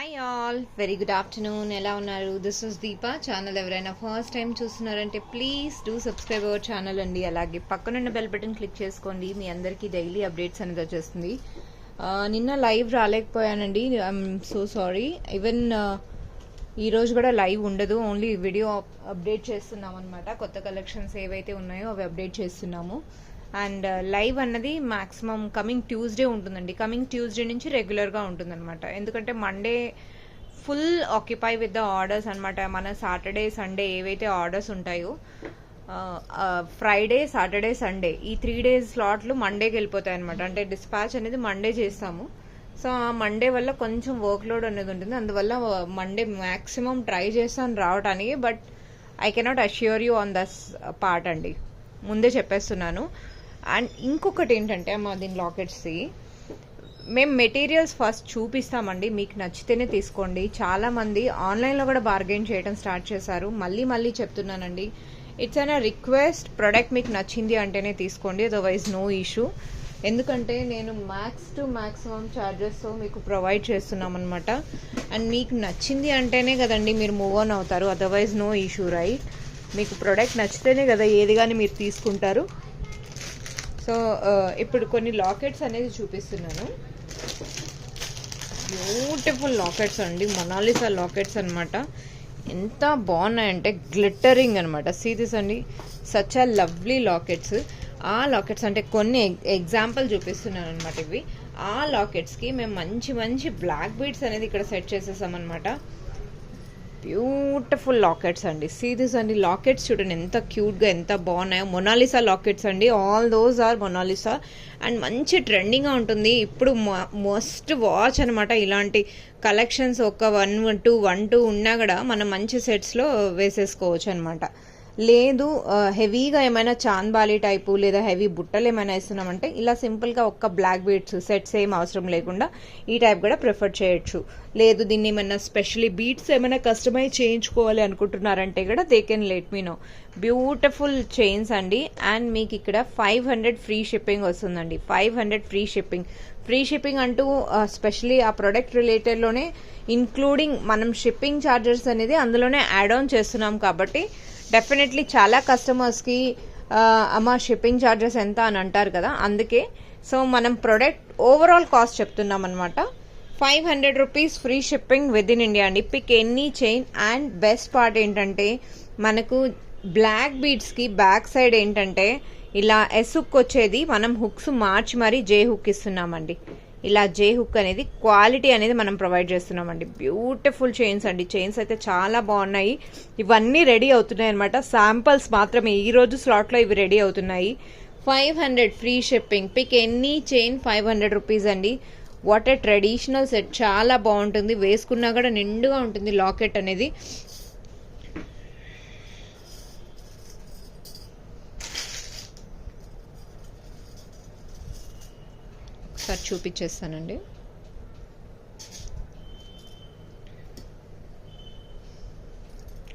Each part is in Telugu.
Hi all, very good afternoon. ఎలా ఉన్నారు? This is Deepa. ఛానల్ ఎవరైనా ఫస్ట్ టైం చూస్తున్నారంటే please do subscribe our channel అండి. అలాగే పక్కనున్న బెల్ బటన్ క్లిక్ చేసుకోండి. మీ అందరికీ డైలీ అప్డేట్స్ అనేది వచ్చేస్తుంది. నిన్న లైవ్ రాలేకపోయానండి, ఐఎమ్ సో సారీ. ఈవెన్ ఈరోజు కూడా లైవ్ ఉండదు, ఓన్లీ వీడియో అప్డేట్ చేస్తున్నాం అనమాట. కొత్త కలెక్షన్స్ ఏవైతే ఉన్నాయో అవి అప్డేట్ చేస్తున్నాము. అండ్ లైవ్ అన్నది మ్యాక్సిమం కమింగ్ ట్యూస్డే ఉంటుందండి. కమింగ్ ట్యూస్డే నుంచి రెగ్యులర్గా ఉంటుందన్నమాట. ఎందుకంటే Monday full occupy with the orders అనమాట. మన సాటర్డే సండే ఏవైతే ఆర్డర్స్ ఉంటాయో, ఫ్రైడే సాటర్డే సండే ఈ 3 days స్లాట్లు మండేకి వెళ్ళిపోతాయి అనమాట. అంటే డిస్పాచ్ అనేది మండే చేస్తాము. సో ఆ మండే వల్ల కొంచెం వర్క్ లోడ్ అనేది ఉంటుంది. అందువల్ల మండే మ్యాక్సిమం ట్రై చేస్తాను రావడానికి. But I cannot assure you on this part అండి, ముందే చెప్పేస్తున్నాను. అండ్ ఇంకొకటి ఏంటంటే దీని లాకెట్స్ది మేము మెటీరియల్స్ ఫస్ట్ చూపిస్తామండి, మీకు నచ్చితేనే తీసుకోండి. చాలామంది ఆన్లైన్లో కూడా బార్గెన్ చేయడం స్టార్ట్ చేశారు. మళ్ళీ చెప్తున్నానండి, ఇట్స్ అన్ రిక్వెస్ట్. ప్రోడక్ట్ మీకు నచ్చింది అంటేనే తీసుకోండి, అదర్వైజ్ నో ఇష్యూ. ఎందుకంటే నేను మ్యాక్సిమం ఛార్జెస్తో మీకు ప్రొవైడ్ చేస్తున్నాం అనమాట. అండ్ మీకు నచ్చింది అంటేనే కదండి మీరు మూవ్ ఆన్ అవుతారు, అదర్వైజ్ నో ఇష్యూ, రైట్? మీకు ప్రోడక్ట్ నచ్చితేనే కదా ఏది కానీ మీరు తీసుకుంటారు. సో ఇప్పుడు కొన్ని లాకెట్స్ అనేది చూపిస్తున్నాను. బ్యూటిఫుల్ లాకెట్స్ అండి, మొనాలిసా లాకెట్స్ అనమాట. ఎంత బాగున్నాయంటే గ్లిట్టరింగ్ అనమాట. సీరీస్ అండి, సచ్ అ లవ్లీ లాకెట్స్. ఆ లాకెట్స్ అంటే కొన్ని ఎగ్జాంపుల్ చూపిస్తున్నాను అనమాట. ఇవి ఆ లాకెట్స్కి మేము మంచి బ్లాక్ బీడ్స్ అనేది ఇక్కడ సెట్ చేసేసామన్నమాట. బ్యూటిఫుల్ లాకెట్స్ అండి. సీరీస్ అండి, లాకెట్స్ చూడండి ఎంత క్యూట్గా ఎంత బాగున్నాయో. మొనాలిసా లాకెట్స్ అండి, all those are Mona Lisa. And మంచి ట్రెండింగ్గా ఉంటుంది ఇప్పుడు, మస్ట్ వాచ్ అనమాట. ఇలాంటి కలెక్షన్స్ ఒక 1-2 ఉన్నా కూడా మనం మంచి సెట్స్లో వేసేసుకోవచ్చు అనమాట. లేదు హెవీగా ఏమైనా చాంద్బాలి టైపు లేదా హెవీ బుట్టలు ఏమైనా వేస్తున్నామంటే ఇలా సింపుల్గా ఒక్క బ్లాక్ బీడ్స్ సెట్స్ ఏం అవసరం లేకుండా ఈ టైప్ కూడా ప్రిఫర్ చేయొచ్చు. లేదు దీన్ని ఏమైనా స్పెషల్లీ బీడ్స్ ఏమైనా కస్టమైజ్ చేయించుకోవాలి అనుకుంటున్నారంటే కూడా they can let me know. Beautiful chains అండి. అండ్ మీకు ఇక్కడ 500 ఫ్రీ షిప్పింగ్ వస్తుందండి. 500 ఫ్రీ షిప్పింగ్ అంటూ స్పెషల్లీ ఆ ప్రొడక్ట్ రిలేటెడ్లోనే ఇంక్లూడింగ్ మనం షిప్పింగ్ ఛార్జెస్ అనేది అందులోనే యాడ్ ఆన్ చేస్తున్నాం. కాబట్టి డెఫినెట్లీ చాలా కస్టమర్స్కి అమ్మ షిప్పింగ్ ఛార్జెస్ ఎంత అని అంటారు కదా, అందుకే సో మనం ప్రొడక్ట్ ఓవరాల్ కాస్ట్ చెప్తున్నాం అనమాట. 500 rupees free shipping with in India అండి. Pick any chain. And best part ఏంటంటే మనకు బ్లాక్ బీడ్స్కి బ్యాక్ సైడ్ ఏంటంటే ఇలా ఎస్ హుక్ వచ్చేది, మనం హుక్స్ మార్చి మరీ జే హుక్ ఇస్తున్నామండి. ఇలా జే హుక్ అనేది క్వాలిటీ అనేది మనం ప్రొవైడ్ చేస్తున్నామండి. బ్యూటిఫుల్ చైన్స్ అండి. చైన్స్ అయితే చాలా బాగున్నాయి. ఇవన్నీ రెడీ అవుతున్నాయి అనమాట, శాంపల్స్ మాత్రమే. ఈరోజు స్లాట్లో ఇవి రెడీ అవుతున్నాయి. 500 free shipping. Pick any chain 500 rupees అండి. వాట్ ఏ ట్రెడిషనల్ సెట్, చాలా బాగుంటుంది. వేసుకున్నా కూడా నిండుగా ఉంటుంది లాకెట్ అనేది. ఒకసారి చూపించేస్తానండి.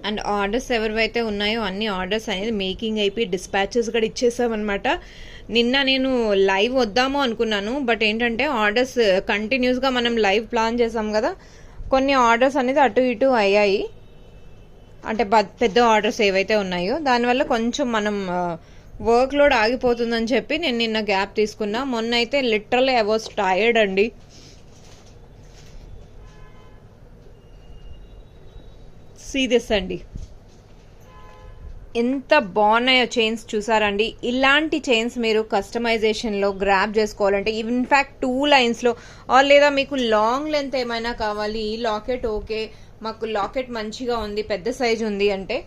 అండ్ ఆర్డర్స్ ఎవరివైతే ఉన్నాయో అన్ని ఆర్డర్స్ అనేది మేకింగ్ అయిపోయి డిస్పాచెస్ కూడా ఇచ్చేసామన్నమాట. నిన్న నేను లైవ్ వద్దాము అనుకున్నాను, బట్ ఏంటంటే ఆర్డర్స్ కంటిన్యూస్గా మనం లైవ్ ప్లాన్ చేసాం కదా, కొన్ని ఆర్డర్స్ అనేది అటు ఇటు అయ్యాయి. అంటే పెద్ద ఆర్డర్స్ ఏవైతే ఉన్నాయో దానివల్ల కొంచెం మనం వర్క్ లోడ్ ఆగిపోతుందని చెప్పి నేను నిన్న గ్యాప్ తీసుకున్నా. మొన్న అయితే లిటరల్లీ ఐ వాజ్ టైర్డ్ అండి. సీరియస్ అండి, ఎంత బాగున్నాయో చైన్స్ చూసారండి. ఇలాంటి చైన్స్ మీరు కస్టమైజేషన్లో గ్రాప్ చేసుకోవాలంటే ఇన్ఫ్యాక్ట్ 2 లైన్స్లో లేదా మీకు లాంగ్ లెంత్ ఏమైనా కావాలి, ఈ లాకెట్ ఓకే మాకు లాకెట్ మంచిగా ఉంది, పెద్ద సైజ్ ఉంది అంటే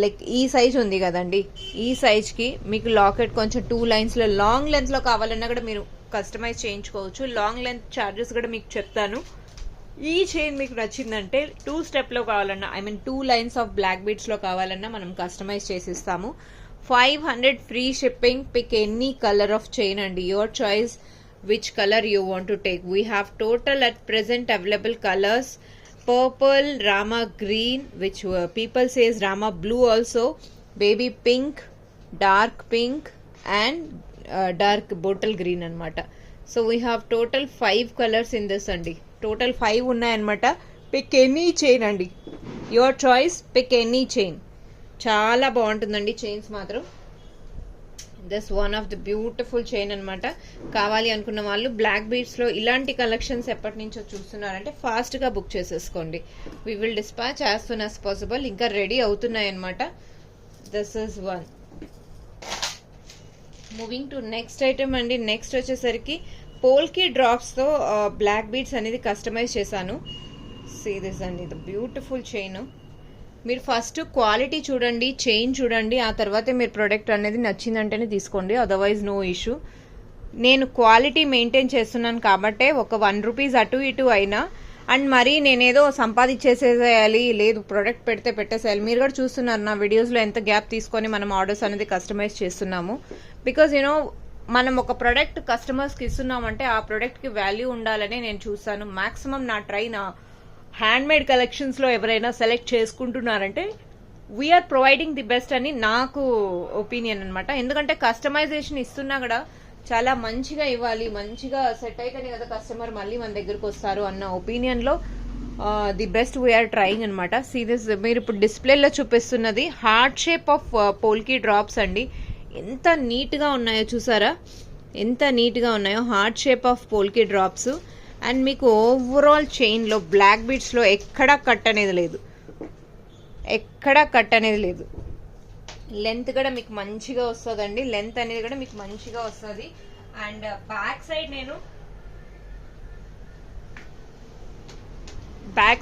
లైక్ ఈ సైజ్ ఉంది కదండి, ఈ సైజ్కి మీకు లాకెట్ కొంచెం 2 లైన్స్లో లాంగ్ లెంత్లో కావాలన్నా కూడా మీరు కస్టమైజ్ చేయించుకోవచ్చు. లాంగ్ లెంత్ ఛార్జెస్ కూడా మీకు చెప్తాను. ఈ చైన్ మీకు నచ్చిందంటే 2 స్టెప్లో కావాలన్నా, I mean 2 lines of black బీడ్స్లో కావాలన్నా మనం కస్టమైజ్ చేసిస్తాము. 500 free shipping. Pick any colour of chain అండి, your choice which colour you want to take. We have total at present available colours. Purple, Rama green, which people says Rama blue also, baby pink, dark pink and dark bottle green anamata. So we have total 5 colors in this andi. Total 5 ఉన్నాయన్నమాట. పిక్ ఎనీ చైన్ అండి, your choice, pick any chain. చాలా బాగుంటుందండి చైన్స్ మాత్రం. This one of the beautiful chain అనమాట. కావాలి అనుకున్న వాళ్ళు బ్లాక్ బీడ్స్లో ఇలాంటి కలెక్షన్స్ ఎప్పటి నుంచో చూస్తున్నారంటే ఫాస్ట్గా బుక్ చేసేసుకోండి. We will dispatch as soon as possible. ఇంకా రెడీ అవుతున్నాయి అనమాట. This is one. Moving to next item అండి. నెక్స్ట్ వచ్చేసరికి పోల్కి డ్రాప్స్తో బ్లాక్ బీడ్స్ అనేది కస్టమైజ్ చేశాను. సీ దిస్ అండి, ద బ్యూటిఫుల్ చైన్. మీరు ఫస్ట్ క్వాలిటీ చూడండి, చైన్ చూడండి, ఆ తర్వాతే మీరు ప్రోడక్ట్ అనేది నచ్చిందంటేనే తీసుకోండి, అదర్వైజ్ నో ఇష్యూ. నేను క్వాలిటీ మెయింటైన్ చేస్తున్నాను కాబట్టే ఒక 1 రూపీస్ అటు ఇటు అయినా, అండ్ మరీ నేనేదో సంపాదించేసేయాలి, లేదు ప్రోడక్ట్ పెడితే పెట్టేసేయాలి. మీరు కూడా చూస్తున్నారు నా వీడియోస్లో ఎంత గ్యాప్ తీసుకొని మనం ఆర్డర్స్ అనేది కస్టమైజ్ చేస్తున్నాము. బికాజ్ మనం ఒక ప్రోడక్ట్ కస్టమర్స్కి ఇస్తున్నామంటే ఆ ప్రోడక్ట్కి వాల్యూ ఉండాలని నేను చూస్తాను. మ్యాక్సిమం నా హ్యాండ్మేడ్ కలెక్షన్స్లో ఎవరైనా సెలెక్ట్ చేసుకుంటున్నారంటే వీఆర్ ప్రొవైడింగ్ ది బెస్ట్ అని నాకు ఒపీనియన్ అనమాట. ఎందుకంటే కస్టమైజేషన్ ఇస్తున్నా కూడా చాలా మంచిగా ఇవ్వాలి, మంచిగా సెట్ అయితేనే కదా కస్టమర్ మళ్ళీ మన దగ్గరకు వస్తారు అన్న ఒపీనియన్లో ది బెస్ట్ వీఆర్ ట్రయింగ్ అనమాట. సీరియస్, మీరు ఇప్పుడు డిస్ప్లేలో చూపిస్తున్నది heart shape of polki drops అండి. ఎంత నీట్గా ఉన్నాయో చూసారా, ఎంత నీట్గా ఉన్నాయో heart shape of polki drops. And మీకు ఓవరాల్ చైన్లో బ్లాక్ బీడ్స్లో ఎక్కడా కట్ అనేది లేదు, ఎక్కడా కట్ అనేది లేదు. లెంత్ కూడా మీకు మంచిగా వస్తుందండి, లెంత్ అనేది కూడా మీకు మంచిగా వస్తుంది. అండ్ బ్యాక్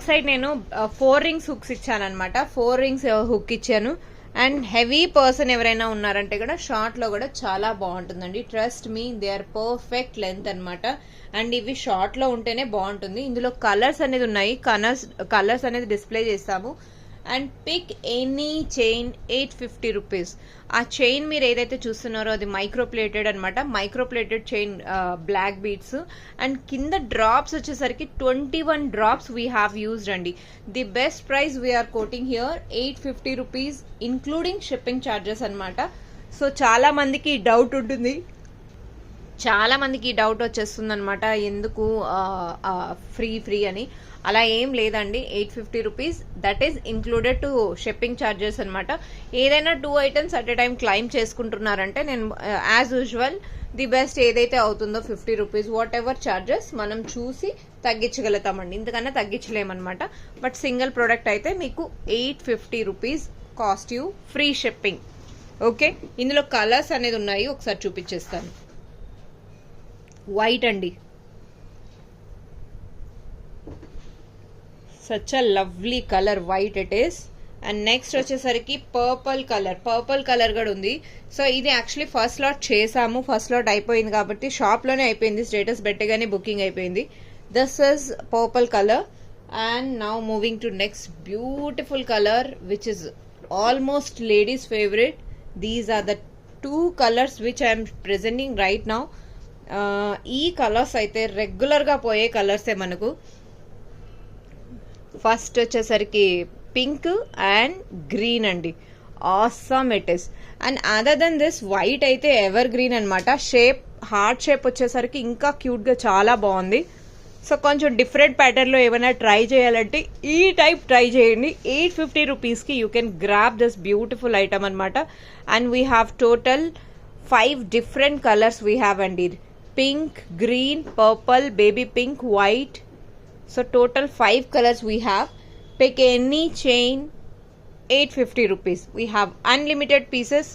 సైడ్ నేను 4 రింగ్స్ హుక్స్ ఇచ్చాను అనమాట. 4 రింగ్స్ హుక్ ఇచ్చాను. అండ్ హెవీ పర్సన్ ఎవరైనా ఉన్నారంటే కూడా షార్ట్లో కూడా చాలా బాగుంటుందండి. Trust me, they are perfect length అనమాట. అండ్ ఇవి షార్ట్లో ఉంటేనే బాగుంటుంది. ఇందులో కలర్స్ అనేది ఉన్నాయి, కలర్స్ అనేది డిస్ప్లే చేస్తాము. And pick any chain 850 rupees. ఆ చైన్ మీరు ఏదైతే చూస్తున్నారో అది మైక్రోప్లేటెడ్ అనమాట. Microplated chain black beads. And కింద డ్రాప్స్ వచ్చేసరికి 21 డ్రాప్స్ వీ హ్యావ్ యూజ్డ్ అండి. The best price we are quoting here 850 rupees including shipping charges అనమాట. సో చాలా మందికి డౌట్ ఉంటుంది, చాలా మందికి డౌట్ వచ్చేస్తుంది అనమాట, ఎందుకు ఫ్రీ అని. అలా ఏం లేదండి. 850 rupees, that is included to shipping charges అనమాట. ఏదైనా 2 items at a time claim చేసుకుంటున్నారంటే నేను యాజ్ యూజువల్ ది బెస్ట్ ఏదైతే అవుతుందో 50 రూపీస్ వాట్ ఎవర్ ఛార్జెస్ మనం చూసి తగ్గించగలుగుతామండి, ఇంతకన్నా తగ్గించలేమన్నమాట. బట్ సింగిల్ ప్రోడక్ట్ అయితే మీకు 850 rupees cost you, free shipping. Okay, ఇందులో కలర్స్ అనేది ఉన్నాయి, ఒకసారి చూపించేస్తాను. వైట్ అండి, such a lovely colour, white it is. And next వచ్చేసరికి పర్పుల్ కలర్ కూడా ఉంది. సో ఇది యాక్చువల్లీ ఫస్ట్ లాట్ చేసాము, ఫస్ట్ లాట్ అయిపోయింది కాబట్టి షాప్లోనే అయిపోయింది, స్టేటస్ పెట్టగానే బుకింగ్ అయిపోయింది. This is purple colour. And now moving to next beautiful colour which is almost ladies favourite. These are the 2 colours which I'm presenting right now. ఈ కలర్స్ అయితే రెగ్యులర్గా పోయే కలర్సే మనకు. ఫస్ట్ వచ్చేసరికి పింక్ అండ్ గ్రీన్ అండి, awesome it is. And other then this white అయితే ఎవర్ గ్రీన్ అనమాట. షేప్ హార్ట్ షేప్ వచ్చేసరికి ఇంకా క్యూట్గా చాలా బాగుంది. సో కొంచెం డిఫరెంట్ ప్యాటర్న్లో ఏమైనా ట్రై చేయాలంటే ఈ టైప్ ట్రై చేయండి. 850 రూపీస్కి you can grab this beautiful item అనమాట. And we have total 5 different colours we have అండి. Pink, green, purple, baby pink, white. So total 5 colors we have. Pick any chain, 850 rupees. We have unlimited pieces.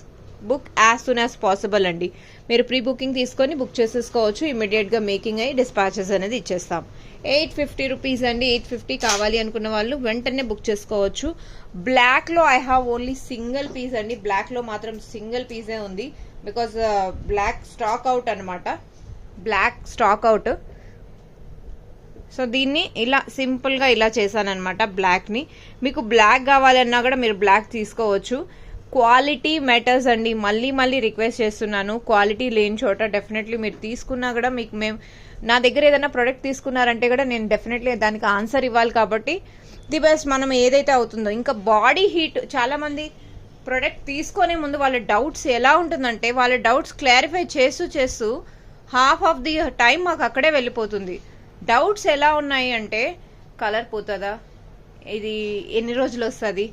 Book as soon as possible అండి. మీరు ప్రీ బుకింగ్ తీసుకొని బుక్ చేసేసుకోవచ్చు, ఇమీడియట్గా మేకింగ్ అయ్యి డిస్పాచెస్ అనేది ఇచ్చేస్తాం. 850 రూపీస్ అండి. 850 కావాలి అనుకున్న వాళ్ళు వెంటనే బుక్ చేసుకోవచ్చు. బ్లాక్లో I have only single piece అండి. బ్లాక్లో మాత్రం సింగిల్ పీసే ఉంది, బికాజ్ బ్లాక్ స్టాక్ అవుట్ అనమాట, బ్లాక్ స్టాక్ అవుట్. సో దీన్ని ఇలా సింపుల్గా ఇలా చేశానమాట బ్లాక్ని. మీకు బ్లాక్ కావాలన్నా కూడా మీరు బ్లాక్ తీసుకోవచ్చు. క్వాలిటీ మ్యాటర్స్ అండి, మళ్ళీ రిక్వెస్ట్ చేస్తున్నాను. క్వాలిటీ లేని చోట డెఫినెట్లీ మీరు తీసుకున్నా కూడా మీకు నా దగ్గర ఏదైనా ప్రోడక్ట్ తీసుకున్నారంటే కూడా నేను డెఫినెట్లీ దానికి ఆన్సర్ ఇవ్వాలి. కాబట్టి ది బెస్ట్ మనం ఏదైతే అవుతుందో. ఇంకా బాడీ హీట్, చాలామంది ప్రోడక్ట్ తీసుకునే ముందు వాళ్ళ డౌట్స్ ఎలా ఉంటుందంటే, వాళ్ళ డౌట్స్ క్లారిఫై చేస్తూ హాఫ్ ఆఫ్ ది టైం మాకు అక్కడే వెళ్ళిపోతుంది. డౌట్స్ ఎలా ఉన్నాయి అంటే కలర్ పోతుందా, ఇది ఎన్ని రోజులు వస్తుంది,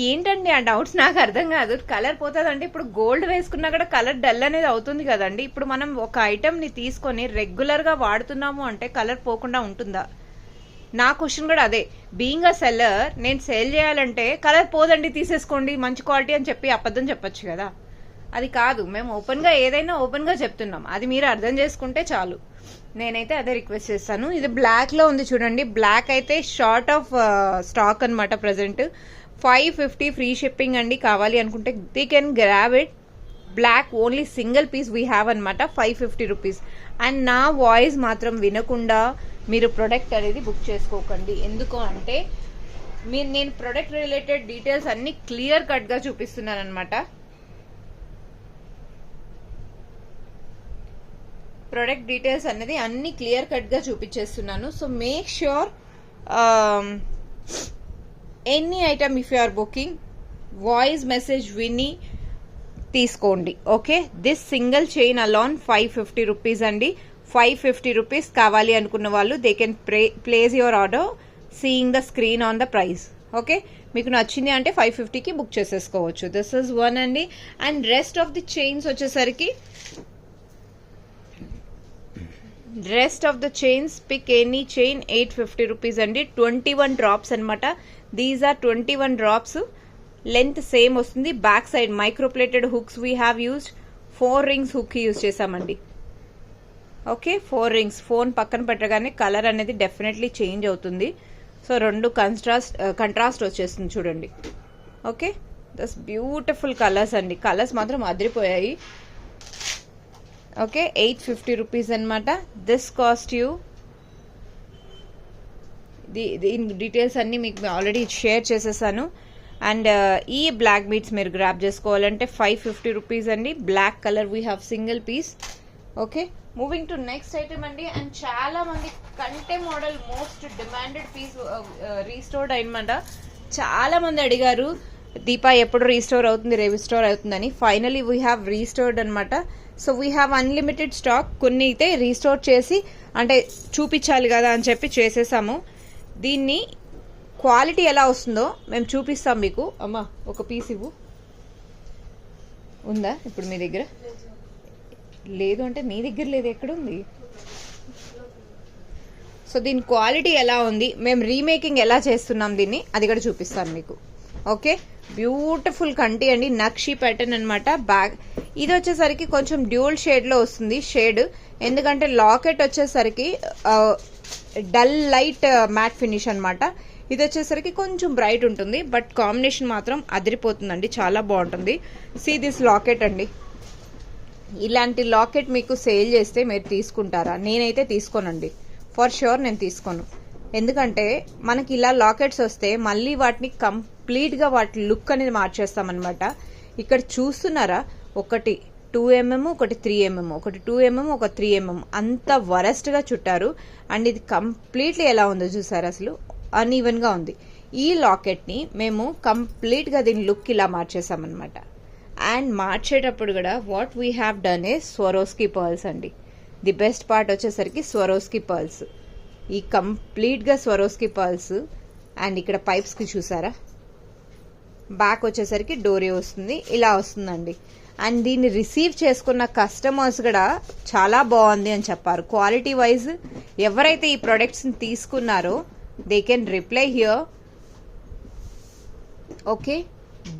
ఏంటండి ఆ డౌట్స్ నాకు అర్థం కాదు. కలర్ పోతుందంటే ఇప్పుడు గోల్డ్ వేసుకున్నా కూడా కలర్ డల్ అనేది అవుతుంది కదండి. ఇప్పుడు మనం ఒక ఐటమ్ని తీసుకొని రెగ్యులర్గా వాడుతున్నాము అంటే కలర్ పోకుండా ఉంటుందా? నా క్వశ్చన్ కూడా అదే. బీయింగ్ అ సెల్లర్, నేను సేల్ చేయాలంటే కలర్ పోదండి తీసేసుకోండి మంచి క్వాలిటీ అని చెప్పి అబద్ధం చెప్పొచ్చు కదా. అది కాదు, మేము ఓపెన్గా ఏదైనా ఓపెన్గా చెప్తున్నాం, అది మీరు అర్థం చేసుకుంటే చాలు. నేనైతే అదే రిక్వెస్ట్ చేస్తాను. ఇది బ్లాక్లో ఉంది చూడండి, బ్లాక్ అయితే షార్ట్ ఆఫ్ స్టాక్ అనమాట ప్రజెంట్. 550 ఫ్రీ షిప్పింగ్ అండి. కావాలి అనుకుంటే they can grab it. Black only single piece we have అనమాట, 550 రూపీస్. అండ్ నా వాయిస్ మాత్రం వినకుండా మీరు ప్రొడక్ట్ అనేది బుక్ చేసుకోకండి. ఎందుకు అంటే నేను ప్రొడక్ట్ రిలేటెడ్ డీటెయిల్స్ అన్ని క్లియర్ కట్గా చూపిస్తున్నాను అనమాట. ప్రొడక్ట్ డీటెయిల్స్ అనేది అన్ని క్లియర్ కట్గా చూపించేస్తున్నాను. So make sure any item if you are booking voice message విని తీసుకోండి. Okay, this single chain alone 550 rupees అండి. 550 రూపీస్. కావాలి అనుకున్న వాళ్ళు they can place your order seeing the screen on the price. Okay, మీకు నచ్చింది అంటే 550కి బుక్ చేసేసుకోవచ్చు. దిస్ ఇస్ వన్ అండి. And rest of the chains వచ్చేసరికి పిక్ ఎనీ చైన్ 850 రూపీస్ అండి. 21 డ్రాప్స్ అనమాట. These are 21 drops. Length same వస్తుంది. Back side microplated hooks we have used. 4 rings hook use చేసామండి. Okay, 4 rings. ఫోన్ పక్కన పెట్టగానే కలర్ అనేది డెఫినెట్లీ చేంజ్ అవుతుంది. సో 2 కంట్రాస్ట్ వచ్చేస్తుంది చూడండి. ఓకే, దస్ బ్యూటిఫుల్ కలర్స్ అండి. కలర్స్ మాత్రం అదిరిపోయాయి. ఓకే, 850 రూపీస్ అనమాట. దిస్ కాస్ట్ యూ, దీని డీటెయిల్స్ అన్నీ మీకు ఆల్రెడీ షేర్ చేసేసాను. అండ్ ఈ బ్లాక్ బీడ్స్ మీరు గ్రాప్ చేసుకోవాలంటే 550 రూపీస్ అండి. Black colour we have single piece. Okay, moving to next item అండి. అండ్ చాలా మంది కంటే model most demanded piece restored అనమాట. చాలా మంది అడిగారు దీపా ఎప్పుడు రీస్టోర్ అవుతుందని. ఫైనలీ వీ హ్యావ్ రీస్టోర్డ్ అనమాట. So we have unlimited stock. కొన్ని అయితే రీస్టోర్ చేసి అంటే చూపించాలి కదా అని చెప్పి చేసేసాము. దీన్ని క్వాలిటీ ఎలా వస్తుందో మేము చూపిస్తాం మీకు. అమ్మా ఒక పీస్ ఇవ్వు. ఉందా ఇప్పుడు మీ దగ్గర? లేదు అంటే నీ దగ్గర లేదు, ఎక్కడుంది? సో దీని క్వాలిటీ ఎలా ఉంది, మేము రీమేకింగ్ ఎలా చేస్తున్నాం దీన్ని, అది కూడా చూపిస్తాను మీకు. ఓకే, బ్యూటిఫుల్ కంటి అండి. నక్షి ప్యాటర్న్ అనమాట. బ్యాక్ ఇది వచ్చేసరికి కొంచెం డ్యూల్ షేడ్లో వస్తుంది షేడ్. ఎందుకంటే లాకెట్ వచ్చేసరికి డల్ లైట్ మ్యాట్ ఫినిష్ అనమాట. ఇది వచ్చేసరికి కొంచెం బ్రైట్ ఉంటుంది, బట్ కాంబినేషన్ మాత్రం అదిరిపోతుందండి, చాలా బాగుంటుంది. సీ దిస్ లాకెట్ అండి. ఇలాంటి లాకెట్ మీకు సేల్ చేస్తే మీరు తీసుకుంటారా? నేనైతే తీసుకోనండి, ఫర్ ష్యూర్ నేను తీసుకోను. ఎందుకంటే మనకి ఇలా లాకెట్స్ వస్తే మళ్ళీ వాటిని కంప్లీట్గా వాటి లుక్ అనేది మార్చేస్తామన్నమాట. ఇక్కడ చూస్తున్నారా, ఒకటి 2mm, ఒకటి 3mm, ఒకటి 2mm, ఒక 3mm, అంత వరస్ట్గా చుట్టారు. అండ్ ఇది కంప్లీట్లీ ఎలా ఉందో చూసారు, అసలు అన్ఈవెన్గా ఉంది. ఈ లాకెట్ని మేము కంప్లీట్గా దీని లుక్ ఇలా మార్చేసామన్నమాట. అండ్ మార్చేటప్పుడు కూడా what we have done a Swarovski pearls అండి. ది బెస్ట్ పార్ట్ వచ్చేసరికి స్వరోస్కి పర్ల్స్. ఈ కంప్లీట్గా స్వరోస్కి పర్ల్స్. అండ్ ఇక్కడ పైప్స్కి చూసారా, బ్యాక్ వచ్చేసరికి డోరీ వస్తుంది, ఇలా వస్తుందండి. అండ్ దీన్ని రిసీవ్ చేసుకున్న కస్టమర్స్ కూడా చాలా బాగుంది అని చెప్పారు. క్వాలిటీ వైజ్ ఎవరైతే ఈ ప్రొడక్ట్స్ని తీసుకున్నారో they can reply here. Okay,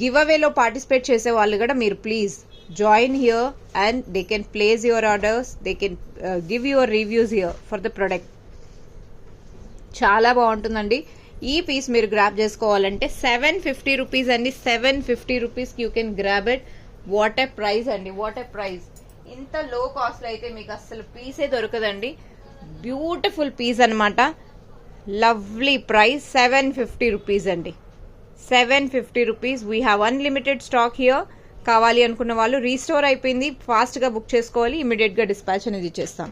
give అవేలో పార్టిసిపేట్ చేసే వాళ్ళు కూడా మీరు please join here and they can place your orders, they can give your reviews here for the product. చాలా బాగుంటుందండి. ఈ పీస్ మీరు గ్రాబ్ చేసుకోవాలంటే 750 రూపీస్ అండి. 750 రూపీస్కి you can grab it. What a price అండి, వాట్ ఏ ప్రైస్. ఇంత లో కాస్ట్లో అయితే మీకు అసలు పీసే దొరకదండి. బ్యూటిఫుల్ పీస్ అనమాట. లవ్లీ ప్రైస్ 750 రూపీస్ అండి. 750 rupees. We have unlimited stock here. కావాలి అనుకున్న వాళ్ళు రీస్టోర్ అయిపోయింది, ఫాస్ట్గా బుక్ చేసుకోవాలి, ఇమీడియట్గా డిస్పాచ్ అనేది ఇచ్చేస్తాం.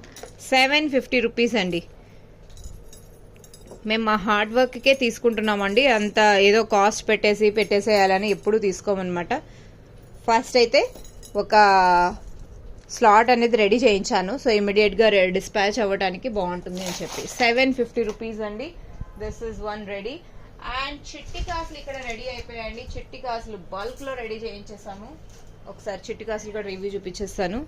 750 రూపీస్ అండి. మేము మా హార్డ్ వర్క్కే తీసుకుంటున్నామండి, అంత ఏదో కాస్ట్ పెట్టేసేయాలని ఎప్పుడూ తీసుకోమన్నమాట. ఫస్ట్ అయితే ఒక స్లాట్ అనేది రెడీ చేయించాను. సో ఇమీడియట్గా డిస్పాచ్ అవ్వడానికి బాగుంటుంది అని చెప్పి 750 రూపీస్ అండి. This is one ready. And చిట్టి కాసులు ఇక్కడ రెడీ అయిపోయాయండి. చిట్టి కాసులు బల్క్లో రెడీ చేయించేసాము. ఒకసారి చిట్టి కాసులు కూడా రివ్యూ చూపించేస్తాను.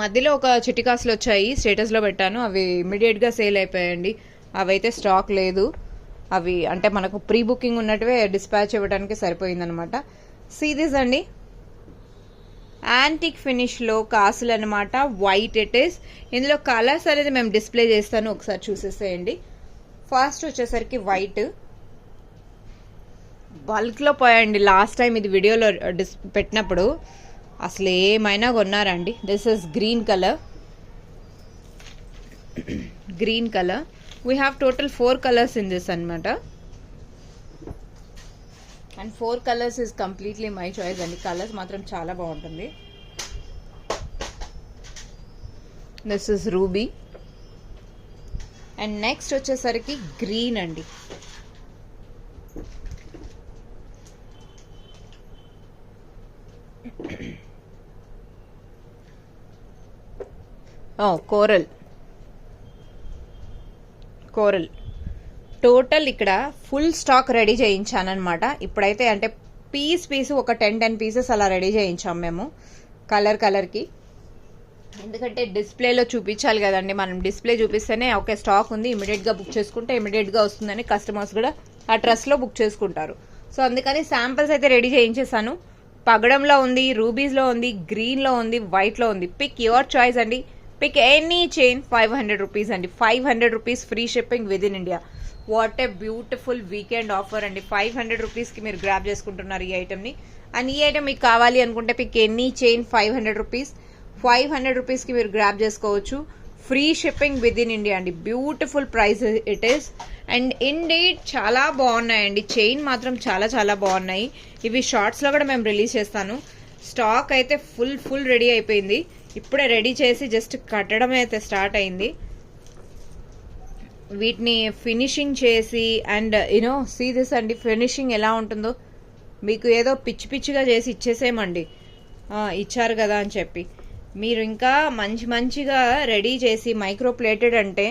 మధ్యలో ఒక చిట్టి కాసులు వచ్చాయి, స్టేటస్లో పెట్టాను. అవి ఇమీడియట్గా సేల్ అయిపోయాయండి. అవైతే స్టాక్ లేదు. అవి అంటే మనకు ప్రీ బుకింగ్ ఉన్నట్టువే డిస్పాచ్ ఇవ్వడానికి సరిపోయిందనమాట. సీరీస్ అండి, యాంటిక్ ఫినిష్లో కాసులు అనమాట. White it is. ఇందులో కలర్స్ అనేది మేము డిస్ప్లే చేస్తాను, ఒకసారి చూసేసేయండి. ఫస్ట్ వచ్చేసరికి వైట్ బల్క్లో పోయండి. లాస్ట్ టైం ఇది వీడియోలో పెట్టినప్పుడు అసలు ఏమైనా కొన్నారండి. This is green colour. Green colour we have total 4 colours in this అనమాట. And 4 colours is completely my choice అండి. కలర్స్ మాత్రం చాలా బాగుంటుంది. This is ruby. And next వచ్చేసరికి గ్రీన్ అండి. కోరల్. కోరల్ టోటల్ ఇక్కడ ఫుల్ స్టాక్ రెడీ చేయించానమాట. ఇప్పుడైతే అంటే పీస్ ఒక 10 పీసెస్ అలా రెడీ చేయించాం మేము కలర్కి. ఎందుకంటే డిస్ప్లేలో చూపించాలి కదండి. మనం డిస్ప్లే చూపిస్తేనే ఓకే స్టాక్ ఉంది, ఇమీడియట్గా బుక్ చేసుకుంటే ఇమీడియట్గా వస్తుందని కస్టమర్స్ కూడా ఆ ట్రస్ట్లో బుక్ చేసుకుంటారు. సో అందుకని శాంపిల్స్ అయితే రెడీ చేయించేసాను. పగడంలో ఉంది, రూబీస్లో ఉంది, గ్రీన్లో ఉంది, వైట్లో ఉంది. పిక్ యువర్ చాయిస్ అండి. Pick any chain. 500 రూపీస్ అండి. 500 rupees free shipping with in India. What a beautiful weekend offer అండి. 500 రూపీస్కి మీరు గ్రాప్ చేసుకుంటున్నారు ఈ ఐటమ్ని. అండ్ ఈ ఐటమ్ మీకు కావాలి అనుకుంటే పిక్ ఎనీ చైన్ 500 రూపీస్. 500 రూపీస్కి మీరు గ్రాప్ చేసుకోవచ్చు. Free shipping with in India అండి. Beautiful price it is. And indeed చాలా బాగున్నాయండి. చైన్ మాత్రం చాలా చాలా బాగున్నాయి. ఇవి షార్ట్స్లో కూడా మేము రిలీజ్ చేస్తాను. స్టాక్ అయితే ఫుల్ రెడీ అయిపోయింది. ఇప్పుడే రెడీ చేసి జస్ట్ కట్టడం అయితే స్టార్ట్ అయింది. వీటిని ఫినిషింగ్ చేసి అండ్ యూనో సీ దిస్ అండి. ఫినిషింగ్ ఎలా ఉంటుందో మీకు ఏదో పిచ్చిగా చేసి ఇచ్చేసేయమండి. ఇచ్చారు కదా అని చెప్పి మీరు ఇంకా మంచిగా రెడీ చేసి మైక్రో ప్లేటెడ్ అంటే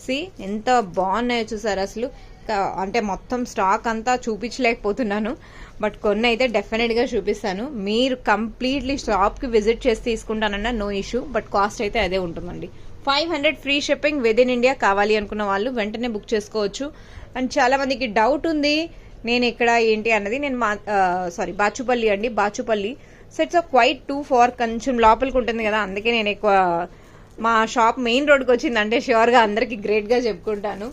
సి ఎంత బాగున్నాయో చూసారు అసలు. అంటే మొత్తం స్టాక్ అంతా చూపించలేకపోతున్నాను, బట్ కొన్ని అయితే డెఫినెట్గా చూపిస్తాను. మీరు కంప్లీట్లీ షాప్కి విజిట్ చేసి తీసుకుంటానన్నా నో ఇష్యూ, బట్ కాస్ట్ అయితే అదే ఉంటుందండి. 500 free shipping with in India. కావాలి అనుకున్న వాళ్ళు వెంటనే బుక్ చేసుకోవచ్చు. అండ్ చాలా మందికి డౌట్ ఉంది నేను ఇక్కడ ఏంటి అన్నది. నేను బాచుపల్లి అండి. Bachupalli so it's quite too far, కొంచెం లోపలికి ఉంటుంది కదా, అందుకే నేను ఎక్కువ మా షాప్ మెయిన్ రోడ్కి వచ్చిందంటే ష్యూర్గా అందరికీ గ్రేట్గా చెప్పుకుంటాను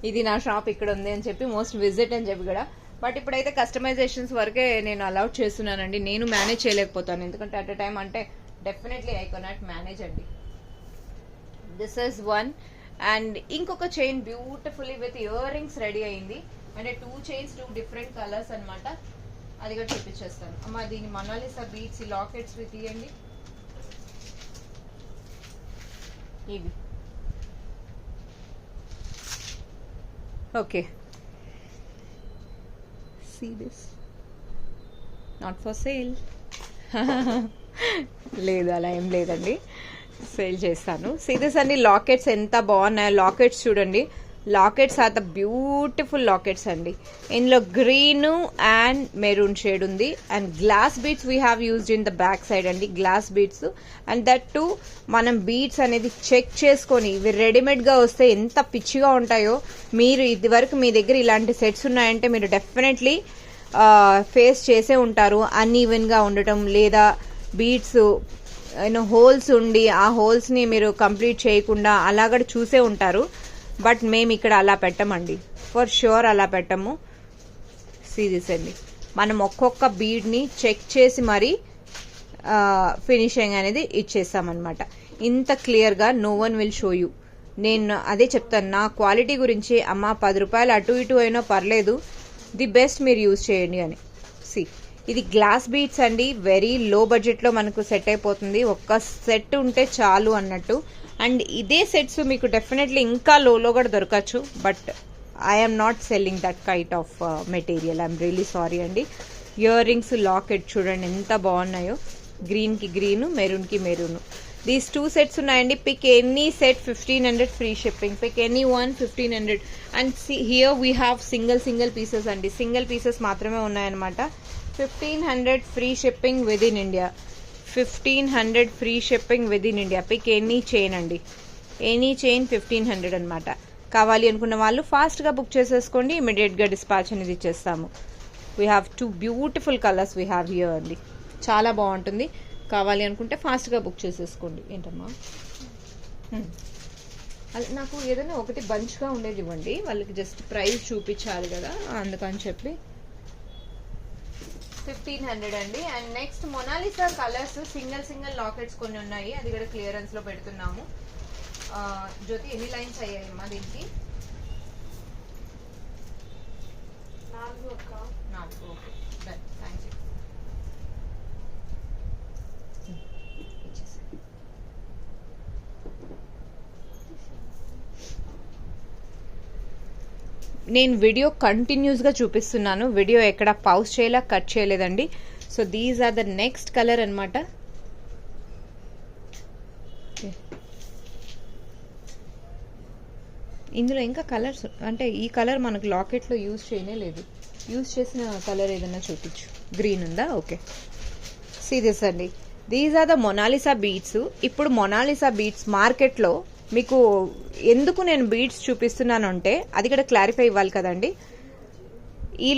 ఇది నా షాప్ ఇక్కడ ఉంది అని చెప్పి, మోస్ట్ విజిట్ అని చెప్పి కూడా. బట్ ఇప్పుడైతే కస్టమైజేషన్స్ వరకే నేను అలౌట్ చేస్తున్నానండి. నేను మేనేజ్ చేయలేకపోతాను, ఎందుకంటే అట్ ఎ టైం అంటే డెఫినెట్లీ ఐ కెనాట్ మేనేజ్ అండి. This is one. అండ్ ఇంకొక chain beautifully with ear rings ready అయింది. అంటే 2 చైన్స్ 2 డిఫరెంట్ కలర్స్ అనమాట. అది కూడా చూపించేస్తాను. అమ్మ దీని మొనాలిసా బీట్స్ లాకెట్స్ విత్ ఇవ్వండి. ఇవి okay. See this not for sale. లేదు అలా ఏం లేదండి, సేల్ చేస్తాను. సీ దిస్ అండి. లాకెట్స్ ఎంత బాగున్నాయో. లాకెట్స్ చూడండి. Lockets are the beautiful lockets అండి. ఇందులో గ్రీన్ అండ్ మెరూన్ షేడ్ ఉంది. And glass beads we have used in the back side అండి. Glass beads and that to మనం బీడ్స్ అనేది చెక్ చేసుకొని, ఇవి రెడీమేడ్గా వస్తే ఎంత పిచ్చిగా ఉంటాయో. మీరు ఇది వరకు మీ దగ్గర ఇలాంటి సెట్స్ ఉన్నాయంటే మీరు డెఫినెట్లీ ఫేస్ చేసే ఉంటారు. అన్ఈవెన్గా ఉండటం, లేదా బీడ్స్ హోల్స్ ఉండి ఆ హోల్స్ని మీరు కంప్లీట్ చేయకుండా అలా కూడా చూసే ఉంటారు. బట్ మేము ఇక్కడ అలా పెట్టమండి, ఫర్ ష్యూర్ అలా పెట్టము. సీరియస్ అండి, మనం ఒక్కొక్క బీడ్ని చెక్ చేసి మరీ ఫినిషింగ్ అనేది ఇచ్చేస్తామన్నమాట. ఇంత క్లియర్గా no one will show you. నేను అదే చెప్తాను నా క్వాలిటీ గురించి. అమ్మ 10 రూపాయలు అటు ఇటు అయినా పర్లేదు, ది బెస్ట్ మీరు యూజ్ చేయండి అని. సి ఇది గ్లాస్ బీడ్స్ అండి. వెరీ లో బడ్జెట్లో మనకు సెట్ అయిపోతుంది. ఒక్క సెట్ ఉంటే చాలు అన్నట్టు. అండ్ ఇదే సెట్స్ మీకు డెఫినెట్లీ ఇంకా లోలో కూడా దొరకచ్చు. But I'm not selling that kind of material. I'm really sorry అండి. ఇయర్ రింగ్స్ లాకెట్ చూడండి ఎంత బాగున్నాయో. గ్రీన్కి గ్రీను, మెరూన్కి మెరూను. దీస్ 2 sets ఉన్నాయండి. Pick any set 1500 free shipping. Pick any one 1500. And here we have single pieces అండి. సింగిల్ పీసెస్ మాత్రమే ఉన్నాయన్నమాట. 1500 free shipping with in India. 1500 free shipping with in India. Pick any chain అండి. ఎనీ చైన్ 1500 అనమాట. కావాలి అనుకున్న వాళ్ళు ఫాస్ట్గా బుక్ చేసేసుకోండి. ఇమీడియట్గా డిస్పాచ్ అనేది ఇచ్చేస్తాము. We have 2 beautiful colours we have here అండి. చాలా బాగుంటుంది. కావాలి అనుకుంటే ఫాస్ట్గా బుక్ చేసేసుకోండి. ఏంటమ్మా, అది నాకు ఏదైనా ఒకటి బంచ్గా ఉండేది ఇవ్వండి. వాళ్ళకి జస్ట్ ప్రైస్ చూపించాలి కదా, అందుకని చెప్పి 1500 అండి. And next Mona Lisa colours single lockets కొన్ని ఉన్నాయి. అది కూడా క్లియరెన్స్లో పెడుతున్నాము. జ్యోతి ఎన్ని లైన్స్ అయ్యాయమ్మా దీనికి? 4. Okay, thank you. నేను వీడియో కంటిన్యూస్గా చూపిస్తున్నాను. వీడియో ఎక్కడ పాజ్ చేయలే, కట్ చేయలేదండి. So these are the next colour అనమాట. ఇందులో ఇంకా కలర్స్ అంటే ఈ కలర్ మనకు లాకెట్లో యూజ్ చేయనే లేదు. యూజ్ చేసిన కలర్ ఏదైనా చూపించు. గ్రీన్ ఉందా? ఓకే, సీ దిస్ అండి. These are the Mona Lisa beads. ఇప్పుడు మొనాలిసా బీడ్స్ మార్కెట్లో మీకు ఎందుకు నేను బీడ్స్ చూపిస్తున్నాను అంటే అది కూడా క్లారిఫై ఇవ్వాలి కదండి. ఈ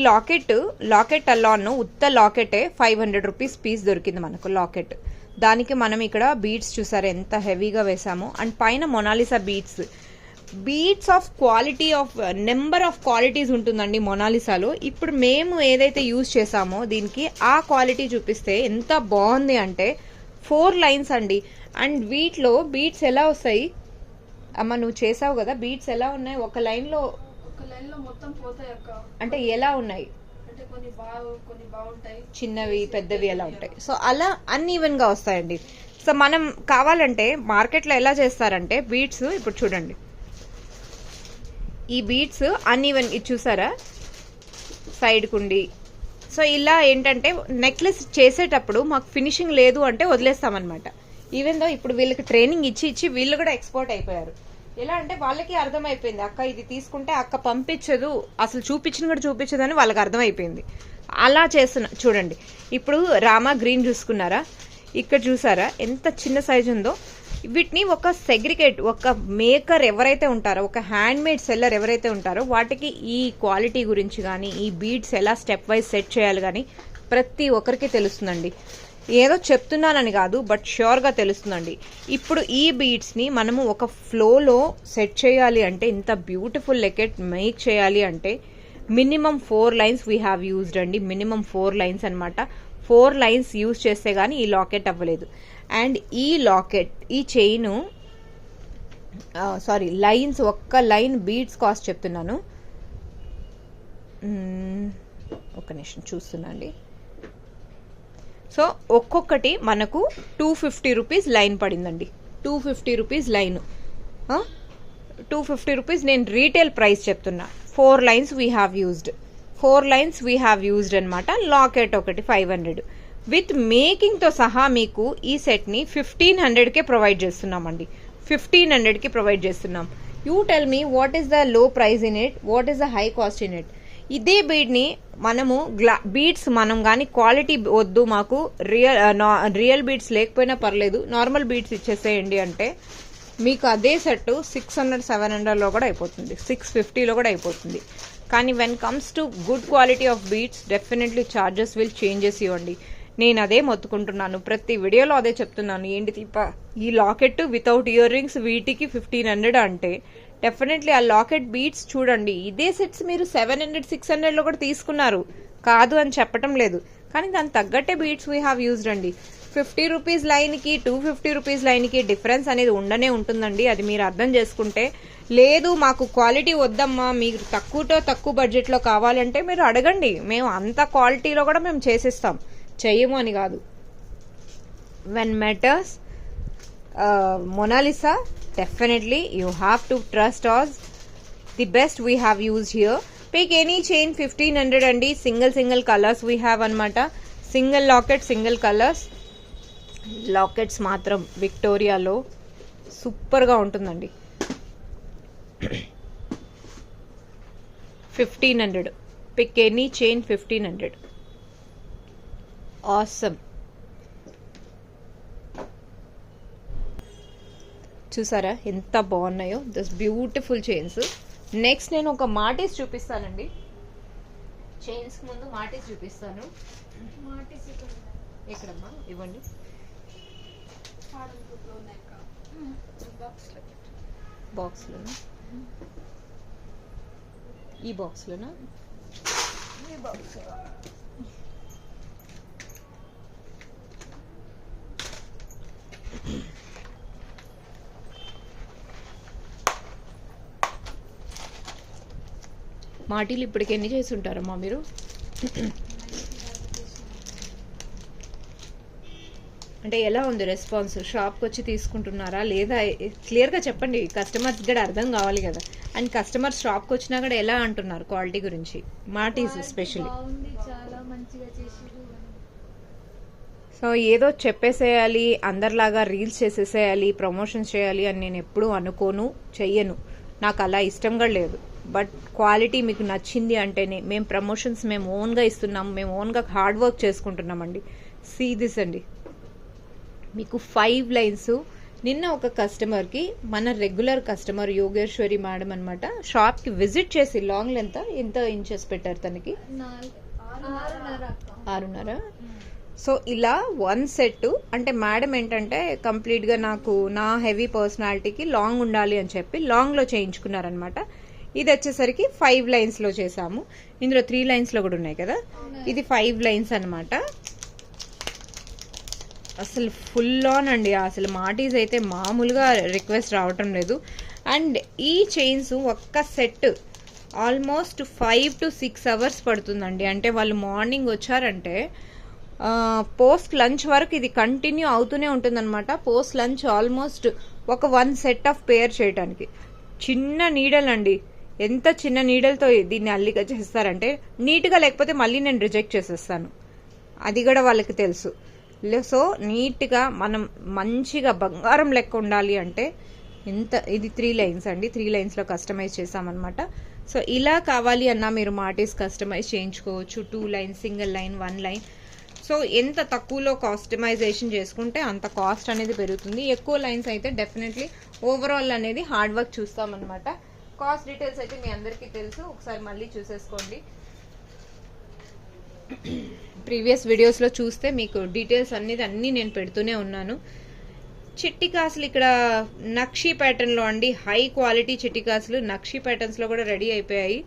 లాకెట్ అల్లాను ఉత్త లాకెటే 500 రూపీస్ పీస్ దొరికింది మనకు లాకెట్. దానికి మనం ఇక్కడ బీడ్స్ చూసారు ఎంత హెవీగా వేసాము. అండ్ పైన Mona Lisa beads of quality of number of qualities ఉంటుందండి మొనాలిసాలో. ఇప్పుడు మేము ఏదైతే యూజ్ చేసామో దీనికి ఆ క్వాలిటీ చూపిస్తే ఎంత బాగుంది అంటే 4 లైన్స్ అండి. అండ్ వీటిలో బీడ్స్ ఎలా వస్తాయి అమ్మ? నువ్వు చేసావు కదా, బీడ్స్ ఎలా ఉన్నాయి? ఒక లైన్ లో మొత్తం పోతాయి అక్క. అంటే ఎలా ఉన్నాయి? అంటే కొన్ని బాగుంటాయి, చిన్నవి పెద్దవి ఎలా ఉంటాయి. సో అలా అన్ఈవెన్ గా వస్తాయండి. సో మనం కావాలంటే మార్కెట్లో ఎలా చేస్తారంటే బీడ్స్ ఇప్పుడు చూడండి, ఈ బీడ్స్ అన్ఈవెన్ ఇది చూసారా సైడ్ కుండి. సో ఇలా ఏంటంటే నెక్లెస్ చేసేటప్పుడు మాకు ఫినిషింగ్ లేదు అంటే వదిలేస్తామన్నమాట. ఈవెన్ దో ఇప్పుడు వీళ్ళకి ట్రైనింగ్ ఇచ్చి వీళ్ళు కూడా ఎక్స్పర్ట్ అయిపోయారు. ఎలా అంటే వాళ్ళకి అర్థమైపోయింది, అక్క ఇది తీసుకుంటే అక్క పంపించదు, అసలు చూపించదు అని వాళ్ళకి అర్థమైపోయింది. అలా చేస్తున్నా చూడండి. ఇప్పుడు రామా గ్రీన్ చూసుకున్నారా, ఇక్కడ చూసారా ఎంత చిన్న సైజు ఉందో. వీటిని ఒక సెగ్రిగేట్, ఒక మేకర్ ఎవరైతే ఉంటారో, ఒక హ్యాండ్ మేడ్ సెల్లర్ ఎవరైతే ఉంటారో వాటికి ఈ క్వాలిటీ గురించి కానీ ఈ బీడ్స్ ఎలా స్టెప్ వైజ్ సెట్ చేయాలి కానీ ప్రతి ఒక్కరికి తెలుస్తుందండి. ఏదో చెప్తున్నానని కాదు, బట్ ష్యూర్గా తెలుస్తుందండి. ఇప్పుడు ఈ బీడ్స్ని మనము ఒక ఫ్లోలో సెట్ చేయాలి అంటే, ఇంత బ్యూటిఫుల్ లెకెట్ మేక్ చేయాలి అంటే minimum 4 lines we have used అండి. మినిమం 4 లైన్స్ అనమాట. 4 లైన్స్ యూజ్ చేస్తే కానీ ఈ లాకెట్ అవ్వలేదు. అండ్ ఈ లాకెట్, ఈ చైను లైన్స్, ఒక్క లైన్ బీడ్స్ కాస్ట్ చెప్తున్నాను. ఒక నిమిషం చూస్తున్నాండి. సో ఒక్కొక్కటి మనకు 250 రూపీస్ లైన్ పడిందండి. 250 రూపీస్ లైన్, 250 రూపీస్ నేను రీటైల్ ప్రైస్ చెప్తున్నా. 4 లైన్స్ వీ హ్యావ్ యూజ్డ్ అనమాట. లాకెట్ ఒకటి 500 విత్ మేకింగ్తో సహా మీకు ఈ సెట్ని 1500కే ప్రొవైడ్ చేస్తున్నామండి. 1500కి ప్రొవైడ్ చేస్తున్నాం. You tell me what is the low price in it, what is the high cost in it. ఇదే బీడ్ని మనము బీడ్స్ మనం కానీ క్వాలిటీ వద్దు మాకు, రియల్ బీడ్స్ లేకపోయినా పర్లేదు, నార్మల్ బీడ్స్ ఇచ్చేసేయండి అంటే మీకు అదే సెట్ 600-700లో కూడా అయిపోతుంది, 650లో కూడా అయిపోతుంది. కానీ when comes to good quality of beads definitely charges will changes ఇవ్వండి. నేను అదే మొత్తుకుంటున్నాను, ప్రతి వీడియోలో అదే చెప్తున్నాను. ఏంటి తీప ఈ లాకెట్ వితౌట్ ఇయర్ రింగ్స్ వీటికి 1500 అంటే డెఫినెట్లీ ఆ లాకెట్ బీడ్స్ చూడండి. ఇదే సెట్స్ మీరు 700-600లో కూడా తీసుకున్నారు, కాదు అని చెప్పటం లేదు. కానీ దానికి తగ్గట్టే బీడ్స్ వీ హ్యావ్ యూజ్డ్ అండి. 50 రూపీస్ లైన్కి 250 రూపీస్ లైన్కి డిఫరెన్స్ అనేది ఉండనే ఉంటుందండి. అది మీరు అర్థం చేసుకుంటే, లేదు మాకు క్వాలిటీ వద్దమ్మా, మీరు తక్కువ బడ్జెట్లో కావాలంటే మీరు అడగండి, మేము అంత క్వాలిటీలో కూడా మేము చేసిస్తాం, చెయ్యము అని కాదు. When matters Mona Lisa, definitely you have to trust us. The best we have used here. Pick any chain 1500 andi. Single colors we have anamata. Single locket, single colors. Lockets మాత్రం విక్టోరియాలో సూపర్గా ఉంటుందండి. 1500. Pick any chain 1500. ఆసమ్. చూసారా ఎంత బాగున్నాయో దిస్ బ్యూటిఫుల్ చైన్స్. నెక్స్ట్ నేను ఒక మాటీస్ చూపిస్తానండి. చైన్స్ ముందు మాటీస్ చూపిస్తాను. ఎక్కడమ్మా ఇవ్వండి. బాక్స్లోనా? ఈ బాక్స్లోనా? మాటీలు ఇప్పటికి ఎన్ని చేసి ఉంటారమ్మా మీరు? అంటే ఎలా ఉంది రెస్పాన్స్? షాప్కి వచ్చి తీసుకుంటున్నారా లేదా? క్లియర్గా చెప్పండి, కస్టమర్స్ కూడా అర్థం కావాలి కదా. అండ్ కస్టమర్స్ షాప్కి వచ్చినా కూడా ఎలా అంటున్నారు క్వాలిటీ గురించి? మాటీస్ ఎస్పెషల్లీ. సో ఏదో చెప్పేసేయాలి, అందరిలాగా రీల్స్ చేసేసేయాలి, ప్రమోషన్స్ చేయాలి అని నేను ఎప్పుడూ అనుకోను, చెయ్యను. నాకు అలా ఇష్టం కూడా లేదు. బట్ క్వాలిటీ మీకు నచ్చింది అంటేనే మేము ప్రమోషన్స్ మేము ఓన్గా ఇస్తున్నాము, మేము ఓన్గా హార్డ్ వర్క్ చేసుకుంటున్నామండి. సీ దిస్ అండి, మీకు 5 లైన్స్. నిన్న ఒక కస్టమర్కి, మన రెగ్యులర్ కస్టమర్ యోగేశ్వరి మేడం అనమాట, షాప్కి విజిట్ చేసి లాంగ్ లెంత్ ఎంత ఇంచెస్ పెట్టారు తనకి? 6.5. సో ఇలా 1 సెట్. అంటే మేడం ఏంటంటే కంప్లీట్గా నాకు నా హెవీ పర్సనాలిటీకి లాంగ్ ఉండాలి అని చెప్పి లాంగ్లో చేయించుకున్నారనమాట. ఇది వచ్చేసరికి 5 లైన్స్లో చేసాము. ఇందులో 3 లైన్స్లో కూడా ఉన్నాయి కదా. ఇది 5 లైన్స్ అనమాట. అసలు ఫుల్ ఆన్ అండి. అసలు మాటీస్ అయితే మామూలుగా రిక్వెస్ట్ రావటం లేదు. అండ్ ఈ చైన్స్ ఒక్క సెట్ ఆల్మోస్ట్ 5 to 6 అవర్స్ పడుతుందండి. అంటే వాళ్ళు మార్నింగ్ వచ్చారంటే పోస్ట్ లంచ్ వరకు ఇది కంటిన్యూ అవుతూనే ఉంటుందన్నమాట. పోస్ట్ లంచ్ ఆల్మోస్ట్ ఒక 1 సెట్ ఆఫ్ పేర్ చేయడానికి. చిన్న నీడల్ అండి, ఎంత చిన్న నీడల్తో దీన్ని అల్లిక చేస్తారంటే నీట్గా లేకపోతే మళ్ళీ నేను రిజెక్ట్ చేసేస్తాను, అది కూడా వాళ్ళకి తెలుసు. సో నీట్గా మనం మంచిగా బంగారం లెక్క ఉండాలి అంటే ఇది 3 లైన్స్ అండి. 3 లైన్స్లో కస్టమైజ్ చేసామన్నమాట. సో ఇలా కావాలి అన్నా మీరు మాటీస్ కస్టమైజ్ చేయించుకోవచ్చు. 2 lines, single line, 1 line. So ఎంత తక్కువలో కస్టమైజేషన్ చేసుకుంటే అంత కాస్ట్ అనేది పెరుగుతుంది. ఎక్కువ లైన్స్ అయితే డెఫినెట్లీ ఓవరాల్ అనేది హార్డ్ వర్క్ చూస్తామన్నమాట. కాస్ట్ డీటెయిల్స్ అయితే మీ అందరికీ తెలుసు, ఒకసారి మళ్ళీ చూసేసుకోండి. ప్రీవియస్ వీడియోస్లో చూస్తే మీకు డీటెయిల్స్ అన్నీ నేను పెడుతూనే ఉన్నాను. చిట్టి కాసులు ఇక్కడ నక్షి ప్యాటర్న్లో అండి, హై క్వాలిటీ చిట్టి కాసులు నక్షి ప్యాటర్న్స్లో కూడా రెడీ అయిపోయాయి.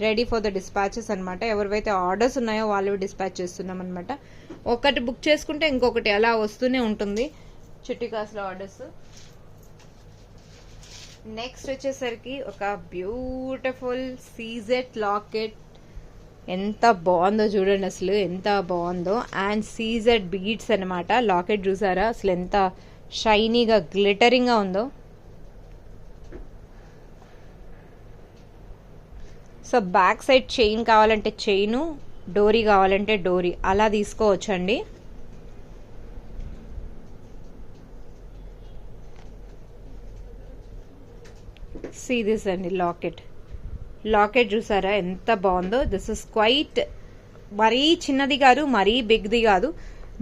రెడీ ఫర్ ద డిస్పాచెస్ అనమాట. ఎవరివైతే ఆర్డర్స్ ఉన్నాయో వాళ్ళు డిస్పాచ్ చేస్తున్నాం అనమాట. ఒకటి బుక్ చేసుకుంటే ఇంకొకటి అలా వస్తూనే ఉంటుంది చిట్టి కాసుల ఆర్డర్స్. నెక్స్ట్ వచ్చేసరికి ఒక బ్యూటిఫుల్ సీజెడ్ లాకెట్. ఎంత బాగుందో చూడండి, అసలు ఎంత బాగుందో. అండ్ సీజెడ్ బీడ్స్ అనమాట. లాకెట్ చూసారా అసలు ఎంత షైనీగా గ్లిటరింగ్గా ఉందో. సో బ్యాక్ సైడ్ చైన్ కావాలంటే చైను, డోరీ కావాలంటే డోరీ, అలా తీసుకోవచ్చండి. సీ దిస్ అండి లాకెట్ చూసారా ఎంత బాగుందో. దిస్ ఇస్ క్వైట్, మరీ చిన్నది కాదు మరీ బిగ్ది కాదు,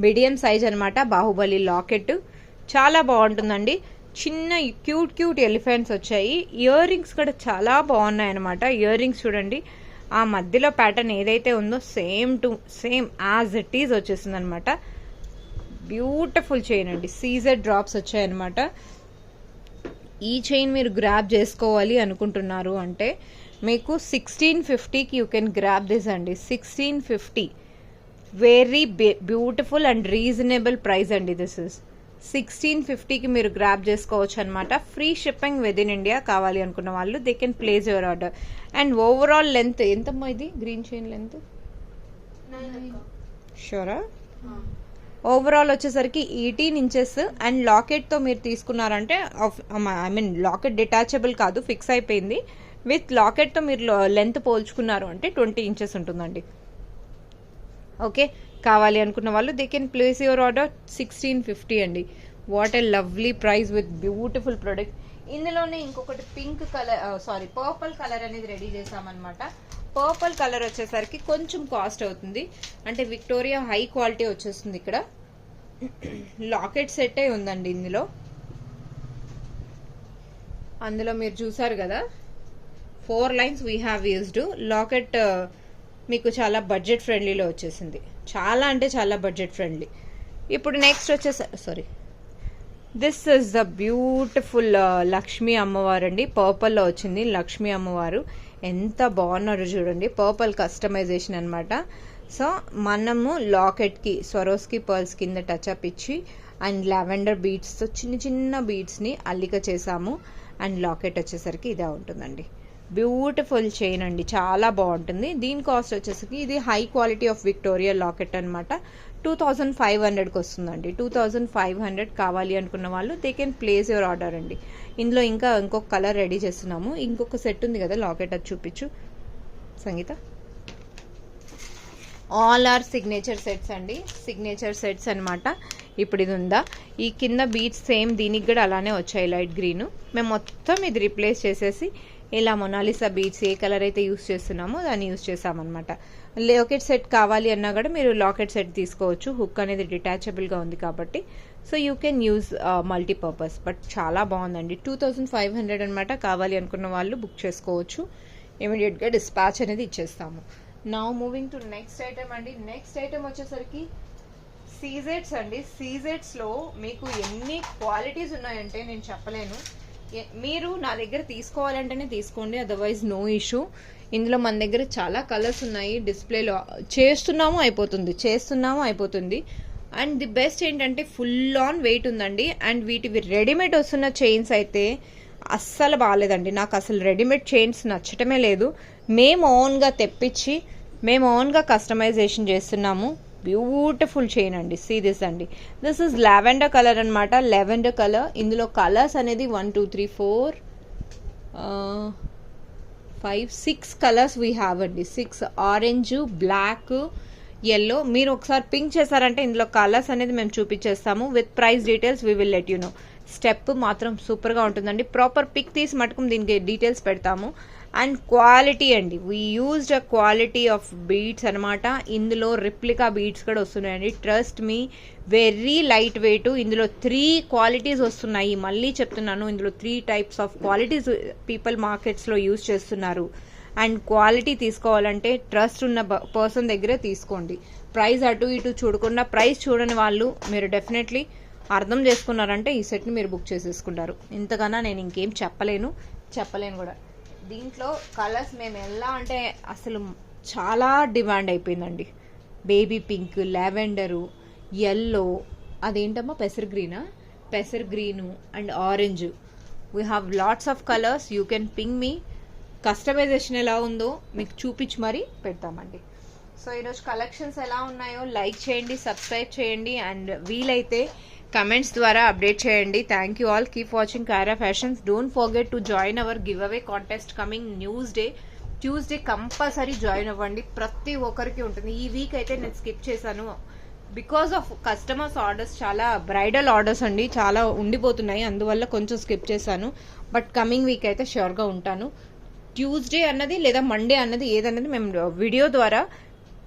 మీడియం సైజ్ అనమాట. బాహుబలి లాకెట్ చాలా బాగుంటుందండి. చిన్న క్యూట్ ఎలిఫెంట్స్ వచ్చాయి. ఇయర్ రింగ్స్ కూడా చాలా బాగున్నాయి అనమాట. ఇయర్ రింగ్స్ చూడండి, ఆ మధ్యలో ప్యాటర్న్ ఏదైతే ఉందో సేమ్ యాజ్ ఇట్ ఈజ్ వచ్చేసింది అనమాట. బ్యూటిఫుల్ చైన్ అండి. సీజెడ్ డ్రాప్స్ వచ్చాయన్నమాట. ఈ చైన్ మీరు గ్రాబ్ చేసుకోవాలి అనుకుంటున్నారు అంటే మీకు 1650కి యూ కెన్ గ్రాబ్ దిస్ అండి. 1650, very beautiful and reasonable price అండి. దిస్ ఇస్ 1650కి మీరు గ్రాబ్ చేసుకోవచ్చు అనమాట. Free shipping with in India. కావాలి అనుకున్న వాళ్ళు they can place your order. And overall length ఎంతమ్మా ఇది? గ్రీన్ చైన్ లెంత్ షూరా? ఓవరాల్ వచ్చేసరికి 18 ఇంచెస్. అండ్ లాకెట్తో మీరు తీసుకున్నారంటే ఐ మీన్ లాకెట్ డిటాచబుల్ కాదు, ఫిక్స్ అయిపోయింది. విత్ లాకెట్తో మీరు లెంత్ పోల్చుకున్నారు అంటే 20 ఇంచెస్ ఉంటుందండి. ఓకే, కావాలి అనుకున్న వాళ్ళు they can place your order. 1650 అండి. What a lovely price with beautiful product. ఇందులోనే ఇంకొకటి పింక్ కలర్ పర్పుల్ కలర్ అనేది రెడీ చేసామన్నమాట. పర్పుల్ కలర్ వచ్చేసరికి కొంచెం కాస్ట్ అవుతుంది, అంటే విక్టోరియా హై క్వాలిటీ వచ్చేస్తుంది. ఇక్కడ లాకెట్ సెట్టే ఉందండి అందులో మీరు చూసారు కదా 4 lines we have used. Locket మీకు చాలా బడ్జెట్ ఫ్రెండ్లీలో వచ్చేసింది, చాలా అంటే చాలా బడ్జెట్ ఫ్రెండ్లీ. ఇప్పుడు నెక్స్ట్ వచ్చేసరి this is the beautiful Lakshmi అమ్మవారు అండి. పర్పుల్లో వచ్చింది లక్ష్మీ అమ్మవారు. ఎంత బాగున్నారు చూడండి, పర్పుల్ కస్టమైజేషన్ అనమాట. సో మనము లాకెట్కి స్వరోస్కి పర్ల్స్ కింద టచ్అప్ ఇచ్చి అండ్ లావెండర్ బీడ్స్తో చిన్న చిన్న బీడ్స్ని అల్లిక చేసాము. అండ్ లాకెట్ వచ్చేసరికి ఇదే ఉంటుందండి. బ్యూటిఫుల్ చైన్ అండి, చాలా బాగుంటుంది. దీని కాస్ట్ వచ్చేసరికి ఇది high quality of Victoria locket అనమాట. 2500కి వస్తుందండి. 2500 కావాలి అనుకున్న వాళ్ళు they can place your order అండి. ఇందులో ఇంకొక కలర్ రెడీ చేస్తున్నాము. ఇంకొక సెట్ ఉంది కదా లాకెట్, అది చూపించు సంగీత. ఆల్ ఆర్ సిగ్నేచర్ సెట్స్ అండి, సిగ్నేచర్ సెట్స్ అనమాట. ఇప్పుడు ఇది ఉందా, ఈ కింద బీట్స్ సేమ్ దీనికి కూడా అలానే వచ్చాయి లైట్ గ్రీన్. మేము మొత్తం ఇది రీప్లేస్ చేసేసి ఇలా మొనాలిసా బీట్స్ ఏ కలర్ అయితే యూస్ చేస్తున్నామో దాన్ని యూస్ చేసామన్నమాట. లాకెట్ సెట్ కావాలి అన్నా కూడా మీరు లాకెట్ సెట్ తీసుకోవచ్చు. హుక్ అనేది డిటాచబుల్గా ఉంది కాబట్టి so you can use multipurpose. But చాలా బాగుందండి. 2500 అనమాట. కావాలి అనుకున్న వాళ్ళు బుక్ చేసుకోవచ్చు. ఇమీడియట్గా డిస్పాచ్ అనేది ఇచ్చేస్తాము. Now moving to next item అండి. నెక్స్ట్ ఐటమ్ వచ్చేసరికి సీజెట్స్ అండి. సీజెట్స్లో మీకు ఎన్ని క్వాలిటీస్ ఉన్నాయంటే నేను చెప్పలేను. మీరు నా దగ్గర తీసుకోవాలంటేనే తీసుకోండి, అదర్వైజ్ నో ఇష్యూ. ఇందులో మన దగ్గర చాలా కలర్స్ ఉన్నాయి. డిస్ప్లేలో చేస్తున్నాము అయిపోతుంది. అండ్ ది బెస్ట్ ఏంటంటే ఫుల్ ఆన్ వెయిట్ ఉందండి. అండ్ వీటివి రెడీమేడ్ వస్తున్న చైన్స్ అయితే అస్సలు బాగాలేదండి. నాకు అసలు రెడీమేడ్ చైన్స్ నచ్చటమే లేదు. మేము ఓన్గా తెప్పించి మేము ఓన్గా కస్టమైజేషన్ చేస్తున్నాము. బ్యూటిఫుల్ చైన్ అండి. సీ దిస్ అండి, దిస్ ఇస్ లావెండర్ కలర్ అనమాట. Lavender colour. ఇందులో కలర్స్ అనేది 1 2 3 4 5 6 కలర్స్ వీ హ్యావ్ అండి. 6 ఆరెంజ్, బ్లాక్, ఎల్లో. మీరు ఒకసారి పింక్ చేశారంటే ఇందులో కలర్స్ అనేది మేము చూపించేస్తాము. With price details we will let you know. Step మాత్రం సూపర్గా ఉంటుందండి. ప్రాపర్ పిక్ తీసి మటుకు దీనికి డీటెయిల్స్ పెడతాము. అండ్ క్వాలిటీ అండి, we used a quality of beads అనమాట. ఇందులో రిప్లికా బీడ్స్ కూడా వస్తున్నాయండి. Trust me, very light weight. ఇందులో 3 క్వాలిటీస్ వస్తున్నాయి. మళ్ళీ చెప్తున్నాను, ఇందులో 3 టైప్స్ ఆఫ్ క్వాలిటీస్ పీపుల్ మార్కెట్స్లో యూజ్ చేస్తున్నారు. అండ్ క్వాలిటీ తీసుకోవాలంటే ట్రస్ట్ ఉన్న పర్సన్ దగ్గరే తీసుకోండి. ప్రైస్ అటు ఇటు చూడకుండా, ప్రైస్ చూడని వాళ్ళు మీరు డెఫినెట్లీ అర్థం చేసుకున్నారంటే ఈ సెట్ని మీరు బుక్ చేసేసుకుంటారు. ఇంతకన్నా నేను ఇంకేం చెప్పలేను కూడా. దీంట్లో కలర్స్ మేము ఎలా అంటే అసలు చాలా డిమాండ్ అయిపోయిందండి. బేబీ పింక్, లావెండరు, ఎల్లో, అదేంటమ్మా పెసర్ green and orange. We have lots of colours. You can ping me. Customisation ఎలా ఉందో మీకు చూపించి మరీ పెడతామండి. సో ఈరోజు కలెక్షన్స్ ఎలా ఉన్నాయో లైక్ చేయండి, సబ్స్క్రైబ్ చేయండి అండ్ వీలైతే కమెంట్స్ ద్వారా అప్డేట్ చేయండి. Thank you all. Keep watching Kaira Fashions. Don't forget to join our giveaway contest coming Tuesday compulsory join అవ్వండి. ప్రతి ఒక్కరికి ఉంటుంది. ఈ వీక్ అయితే నేను స్కిప్ చేశాను బికాస్ ఆఫ్ కస్టమర్స్ ఆర్డర్స్, చాలా బ్రైడల్ ఆర్డర్స్ అండి, చాలా ఉండిపోతున్నాయి, అందువల్ల కొంచెం స్కిప్ చేశాను. బట్ కమింగ్ వీక్ అయితే ష్యూర్గా ఉంటాను. ట్యూస్డే అన్నది లేదా మండే అన్నది ఏదన్నది మేము వీడియో ద్వారా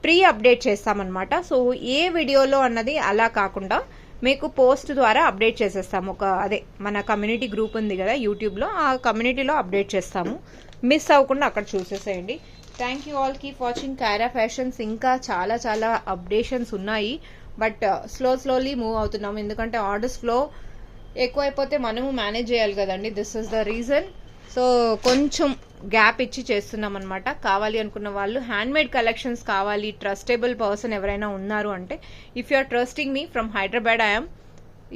ప్రీ అప్డేట్ చేస్తామన్నమాట. సో ఏ వీడియోలో అన్నది అలా కాకుండా మీకు పోస్ట్ ద్వారా అప్డేట్ చేసేస్తాము. అదే మన కమ్యూనిటీ గ్రూప్ ఉంది కదా యూట్యూబ్లో, ఆ కమ్యూనిటీలో అప్డేట్ చేస్తాము. మిస్ అవ్వకుండా అక్కడ చూసేసేయండి. Thank you all. Keep watching Kaira Fashions. ఇంకా చాలా చాలా అప్డేషన్స్ ఉన్నాయి, బట్ స్లోలీ మూవ్ అవుతున్నాము. ఎందుకంటే ఆర్డర్స్ ఫ్లో ఎక్కువైపోతే మనము మేనేజ్ చేయాలి కదండి. This is the reason. So కొంచెం గ్యాప్ ఇచ్చి చేస్తున్నాం అనమాట. కావాలి అనుకున్న వాళ్ళు హ్యాండ్మేడ్ కలెక్షన్స్ కావాలి, ట్రస్టబుల్ పర్సన్ ఎవరైనా ఉన్నారు అంటే, if you are trusting me from Hyderabad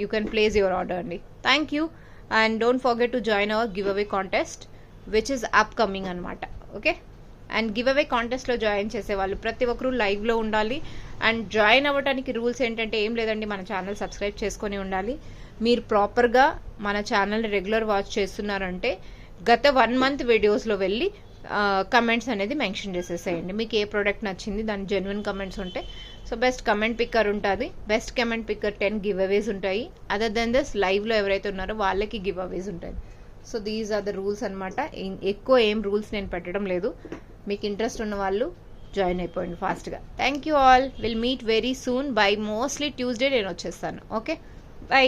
you can place your order అండి. Thank you and don't forget to join our giveaway contest which is upcoming అనమాట. ఓకే, అండ్ గివ్ అవే కాంటెస్ట్లో జాయిన్ చేసేవాళ్ళు ప్రతి ఒక్కరూ లైవ్లో ఉండాలి. అండ్ జాయిన్ అవ్వడానికి రూల్స్ ఏంటంటే ఏం లేదండి, మన ఛానల్ సబ్స్క్రైబ్ చేసుకొని ఉండాలి. మీరు ప్రాపర్గా మన ఛానల్ని రెగ్యులర్ వాచ్ చేస్తున్నారంటే గత 1 మంత్ వీడియోస్లో వెళ్ళి కమెంట్స్ అనేది మెన్షన్ చేసేసేయండి. మీకు ఏ ప్రోడక్ట్ నచ్చింది, దాని జెన్యున్ కమెంట్స్ ఉంటాయి. సో బెస్ట్ కమెంట్ పిక్కర్ ఉంటుంది. Best comment picker 10 giveaways ఉంటాయి. అదర్ దెన్ దిస్ లైవ్లో ఎవరైతే ఉన్నారో వాళ్ళకి గివ్ అవేస్ ఉంటాయి. So these are the rules అనమాట. ఎక్కువ ఏం రూల్స్ నేను పెట్టడం లేదు. మీకు ఇంట్రెస్ట్ ఉన్న వాళ్ళు జాయిన్ అయిపోయింది ఫాస్ట్గా. Thank you all. Will meet very soon. By mostly Tuesday నేను వచ్చేస్తాను. Okay, by.